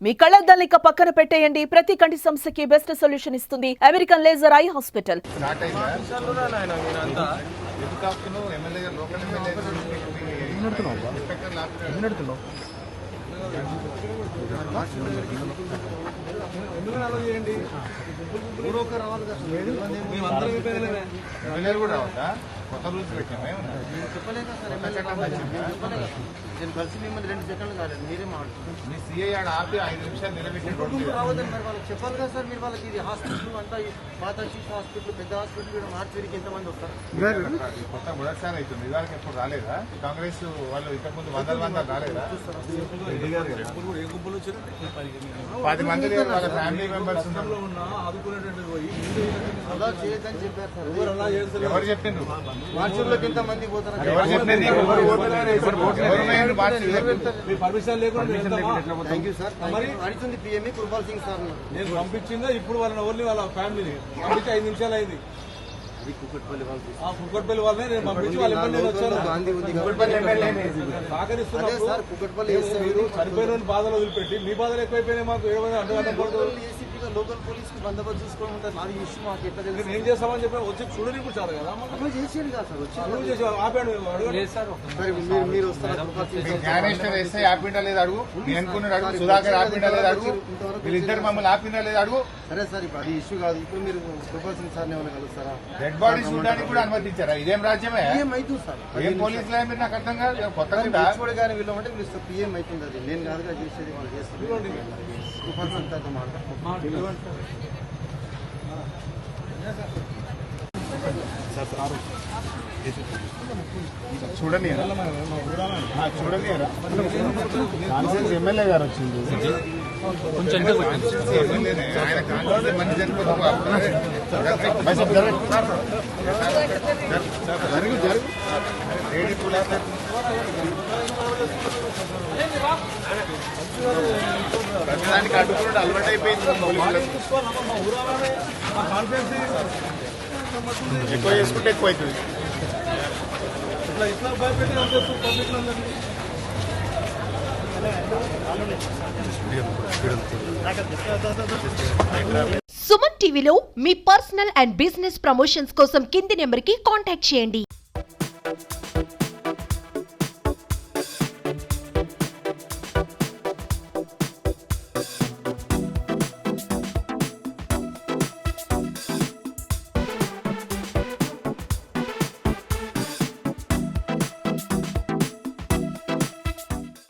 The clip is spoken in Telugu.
మీ కళ్ళద్దాలిక పక్కన పెట్టేయండి. ప్రతి కంటి సమస్యకి బెస్ట్ సొల్యూషన్ ఇస్తుంది అమెరికన్ లేజర్ ఐ హాస్పిటల్. కొత్త రూల్స్ పెట్టాము చెప్పలేక నేను కలిసి మిమ్మల్ని 2 సెకండ్లు కాలేదు మీరే మాట్లాడుతున్నారు. మీ సీఐ ఆడ ఆపి 5 నిమిషాలు నిలబెట్టి రావద్దని మరి వాళ్ళకి చెప్పాలి కదా సార్. మీరు వాళ్ళకి ఇది హాస్పిటల్ అంతా పాత శిశు హాస్పిటల్ పెద్ద హాస్పిటల్ కూడా మార్చిరికి ఎంతమంది వస్తారు? కొత్త మొదటిసారి అవుతుంది. ఇవాళకి ఎప్పుడు రాలేదా? కాంగ్రెస్ వాళ్ళు ఇంతకుముందు వందలు రాలేదా? 10 మంది వాళ్ళ ఫ్యామిలీ మెంబర్స్ అలా చేయొద్దని చెప్పారు సార్. ఎవరు చెప్పిండ్రు? మార్చుల్లోకి ఎంత మంది పోతారు? Thank you sir. అడుగుతుంది పిఎంఈ కృపాల్ సింగ్ సార్. నేను పంపించిందా ఇప్పుడు వాళ్ళని ఓన్లీ వాళ్ళ ఫ్యామిలీని పంపించి 5 నిమిషాలు అయింది. కుక్కట్పల్లి వాళ్ళని నేను పంపించి వాళ్ళ చనిపోయిన బాధలు వదిలిపెట్టి మీ బాధలు ఎక్కువైపోయినాయి. మాకు లోకల్ పోలీస్ కి బందోబస్తు చూసుకోవడం ఉంటుంది. అది ఇష్యూ మాకు ఎట్లా తెలుసు? ఏం చేస్తామని చెప్పి వచ్చి చూడని కూడా చాలు కదా. చేసేది కాదు సార్. వచ్చి ఆపాడు మీరు వస్తారా? జ్ఞానేశ్వర్ ఎస్ఐ ఆపిండా లేదు అడుగు. నేను అడుగు. సుధాకర్ ఆపిండా లేదు అడుగు. వీళ్ళిద్దరు మమ్మల్ని ఆపిందా లేదు అడుగు. సరే సార్ ఇప్పుడు అది ఇష్యూ కాదు. ఇప్పుడు మీరు కృపాల్ సింగ్ సార్ ఏమైనా కలుస్తారా? డెడ్ బాడీ చూడడానికి కూడా అనుమతించారా? ఇదేం రాజ్యమే? పిఎం అవుతుంది సార్. ఏం పోలీసులు మీరు నాకు అర్థం కాదు. కొత్తగా కానీ వీళ్ళమంటే పిలుస్తారు. పిఎం అవుతుంది. అది నేను కాదుగా చేసేది వాళ్ళు చేస్తారు. కృపాల్ సింగ్ సార్తో మాట్లాడుతున్నాను. చూడండి చూడండి కాన్ఫరెన్స్ ఎమ్మెల్యే గారు వచ్చింది. కొంచెం ఆయన కాన్ఫరెన్స్ మంచి జరుగు జరుగు ప్రతిదానికి అడ్డుకున్నాడు. అలవాటు అయిపోయింది. ఎక్కువ చేసుకుంటే ఎక్కువ అవుతుంది. ఇట్లా భయపెట్టి సుమన్ టీవీలో మీ పర్సనల్ అండ్ బిజినెస్ ప్రమోషన్స్ కోసం కింది నెంబర్కి కాంటాక్ట్ చేయండి.